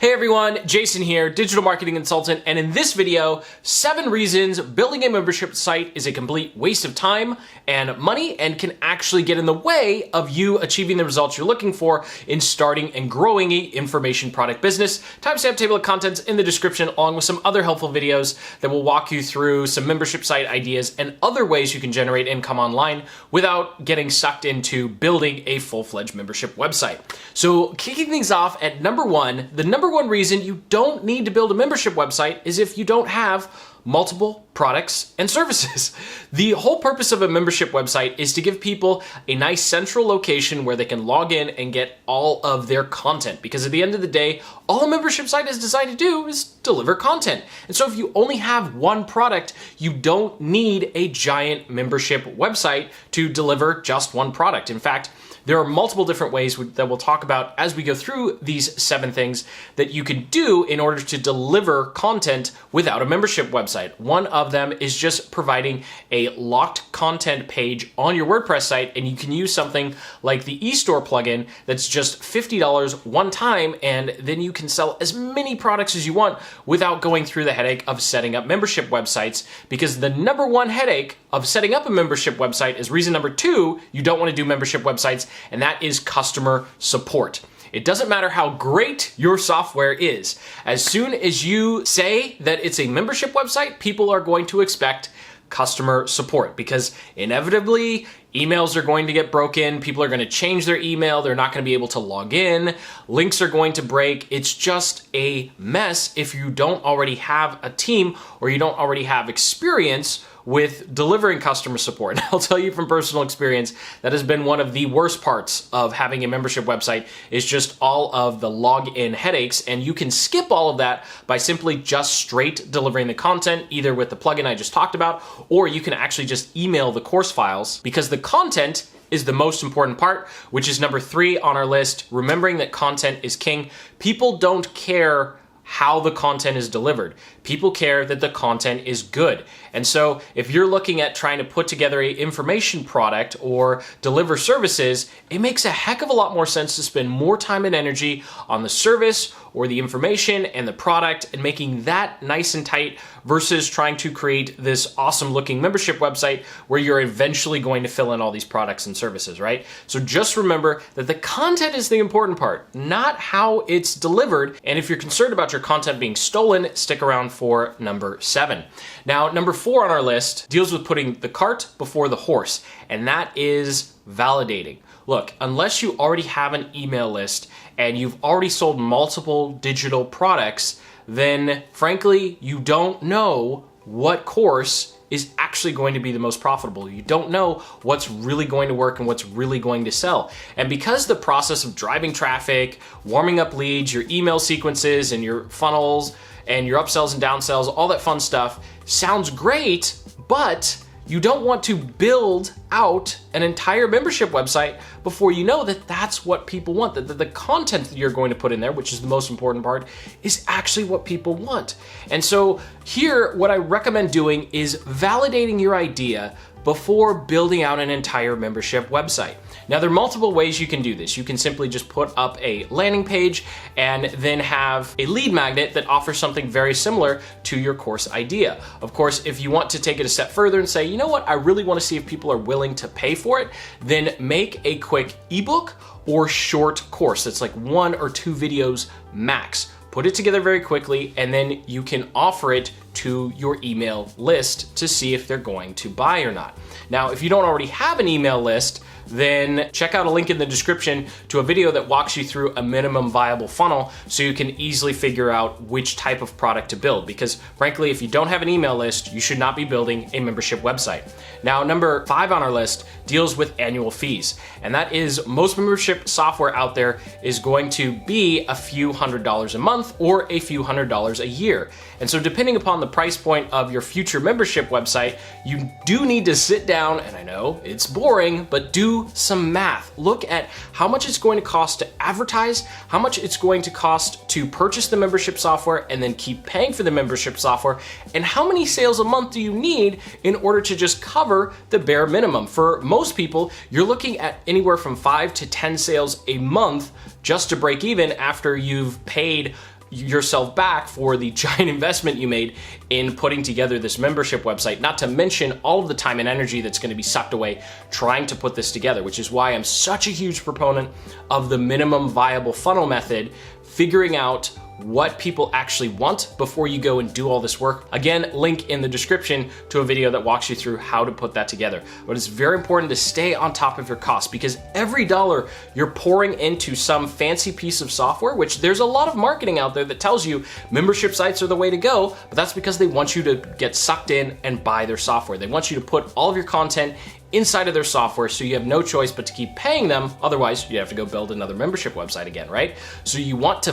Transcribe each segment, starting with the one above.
Hey everyone, Jason here, digital marketing consultant, and in this video, 7 reasons building a membership site is a complete waste of time and money and can actually get in the way of you achieving the results you're looking for in starting and growing an information product business. Timestamp table of contents in the description, along with some other helpful videos that will walk you through some membership site ideas and other ways you can generate income online without getting sucked into building a full-fledged membership website. So kicking things off at number 1, the number one reason you don't need to build a membership website is if you don't have multiple products and services. The whole purpose of a membership website is to give people a nice central location where they can log in and get all of their content. Because at the end of the day, all a membership site is designed to do is deliver content. And so if you only have one product, you don't need a giant membership website to deliver just one product. In fact, there are multiple different ways that we'll talk about as we go through these 7 things that you can do in order to deliver content without a membership website. One of them is just providing a locked content page on your WordPress site, and you can use something like the eStore plugin that's just $50 one time, and then you can sell as many products as you want without going through the headache of setting up membership websites, because the number one headache of setting up a membership website is reason number 2, you don't want to do membership websites, and that is customer support. It doesn't matter how great your software is. As soon as you say that it's a membership website, people are going to expect customer support, because inevitably emails are going to get broken, people are going to change their email, they're not going to be able to log in, links are going to break. It's just a mess if you don't already have a team or you don't already have experience with delivering customer support. And I'll tell you from personal experience, that has been one of the worst parts of having a membership website, is just all of the login headaches. And you can skip all of that by simply just straight delivering the content, either with the plugin I just talked about, or you can actually just email the course files, because the content is the most important part, which is number 3 on our list, remembering that content is king. People don't care how the content is delivered. People care that the content is good. And so if you're looking at trying to put together an information product or deliver services, it makes a heck of a lot more sense to spend more time and energy on the service or the information and the product and making that nice and tight versus trying to create this awesome looking membership website where you're eventually going to fill in all these products and services, right? So just remember that the content is the important part, not how it's delivered. And if you're concerned about your content being stolen, stick around for number 7. Now, number 4 on our list deals with putting the cart before the horse, and that is validating. Look, unless you already have an email list and you've already sold multiple digital products, then frankly, you don't know what course is actually going to be the most profitable. You don't know what's really going to work and what's really going to sell. And because the process of driving traffic, warming up leads, your email sequences and your funnels and your upsells and downsells, all that fun stuff sounds great, but you don't want to build out an entire membership website before you know that that's what people want, that the content that you're going to put in there, which is the most important part, is actually what people want. And so here, what I recommend doing is validating your idea before building out an entire membership website. Now, there are multiple ways you can do this. You can simply just put up a landing page and then have a lead magnet that offers something very similar to your course idea. Of course, if you want to take it a step further and say, you know what, I really want to see if people are willing to pay for it, then make a quick ebook or short course that's like 1 or 2 videos max. Put it together very quickly, and then you can offer it to your email list to see if they're going to buy or not. Now, if you don't already have an email list, then check out a link in the description to a video that walks you through a minimum viable funnel so you can easily figure out which type of product to build. Because frankly, if you don't have an email list, you should not be building a membership website. Now, number 5 on our list deals with annual fees. And that is, most membership software out there is going to be a few $100s a month or a few $100s a year. And so depending upon the price point of your future membership website, you do need to sit down, and I know it's boring, but do some math. Look at how much it's going to cost to advertise, how much it's going to cost to purchase the membership software and then keep paying for the membership software, and how many sales a month do you need in order to just cover the bare minimum. For most people, you're looking at anywhere from 5 to 10 sales a month just to break even after you've paid yourself back for the giant investment you made in putting together this membership website, not to mention all of the time and energy that's going to be sucked away trying to put this together, which is why I'm such a huge proponent of the minimum viable funnel method, figuring out what people actually want before you go and do all this work. Again, link in the description to a video that walks you through how to put that together. But it's very important to stay on top of your costs, because every dollar you're pouring into some fancy piece of software, which there's a lot of marketing out there that tells you membership sites are the way to go, but that's because they want you to get sucked in and buy their software. They want you to put all of your content inside of their software, so you have no choice but to keep paying them. Otherwise, you have to go build another membership website again, right? So you want to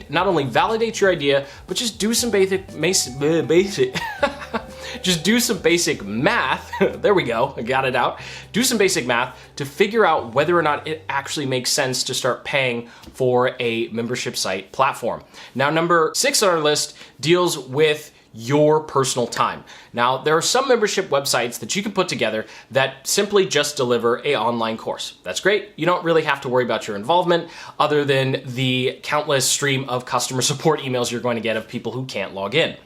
not only validate your idea, but just do some basic just do some basic math. There we go, I got it out. Do some basic math to figure out whether or not it actually makes sense to start paying for a membership site platform. Now, number 6 on our list deals with your personal time. Now, there are some membership websites that you can put together that simply just deliver an online course. That's great. You don't really have to worry about your involvement other than the countless stream of customer support emails you're going to get of people who can't log in.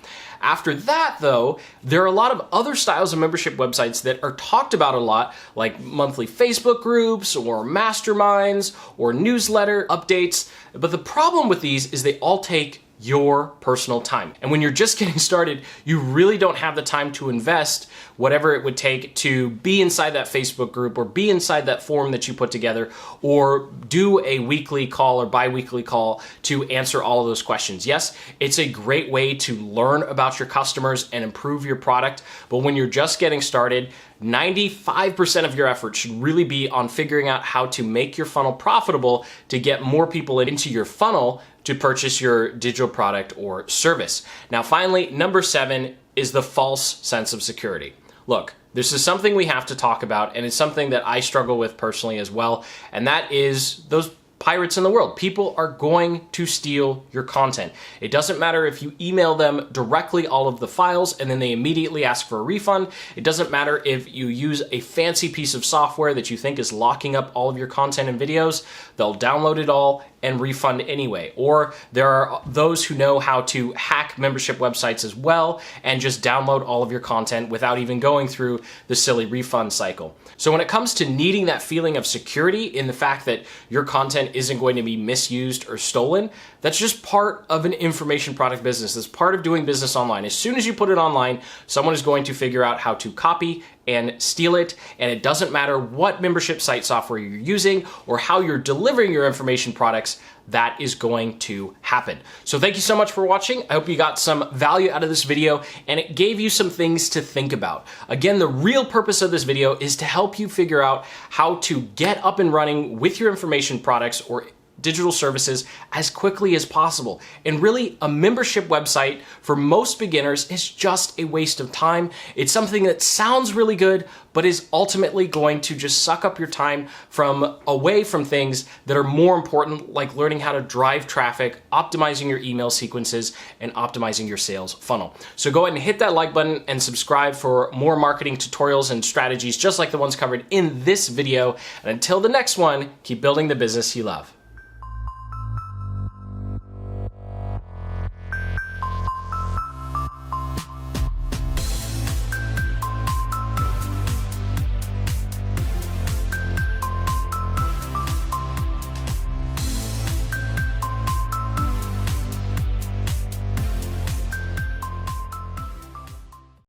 After that, though, there are a lot of other styles of membership websites that are talked about a lot, like monthly Facebook groups or masterminds or newsletter updates. But the problem with these is they all take your personal time. And when you're just getting started, you really don't have the time to invest whatever it would take to be inside that Facebook group or be inside that forum that you put together, or do a weekly call or bi-weekly call to answer all of those questions. Yes, it's a great way to learn about your customers and improve your product, but when you're just getting started, 95% of your effort should really be on figuring out how to make your funnel profitable to get more people into your funnel to purchase your digital product or service. Now, finally, number 7 is the false sense of security. Look, this is something we have to talk about, and it's something that I struggle with personally as well, and that is those pirates in the world. People are going to steal your content. It doesn't matter if you email them directly all of the files and then they immediately ask for a refund. It doesn't matter if you use a fancy piece of software that you think is locking up all of your content and videos. They'll download it all and refund anyway. Or there are those who know how to hack membership websites as well and just download all of your content without even going through the silly refund cycle. So when it comes to needing that feeling of security in the fact that your content isn't going to be misused or stolen, that's just part of an information product business. That's part of doing business online. As soon as you put it online, someone is going to figure out how to copy and steal it, and it doesn't matter what membership site software you're using or how you're delivering your information products, that is going to happen. So thank you so much for watching. I hope you got some value out of this video and it gave you some things to think about. Again, the real purpose of this video is to help you figure out how to get up and running with your information products or digital services as quickly as possible. And really, a membership website for most beginners is just a waste of time. It's something that sounds really good, but is ultimately going to just suck up your time away from things that are more important, like learning how to drive traffic, optimizing your email sequences, and optimizing your sales funnel. So go ahead and hit that like button and subscribe for more marketing tutorials and strategies just like the ones covered in this video. And until the next one, keep building the business you love.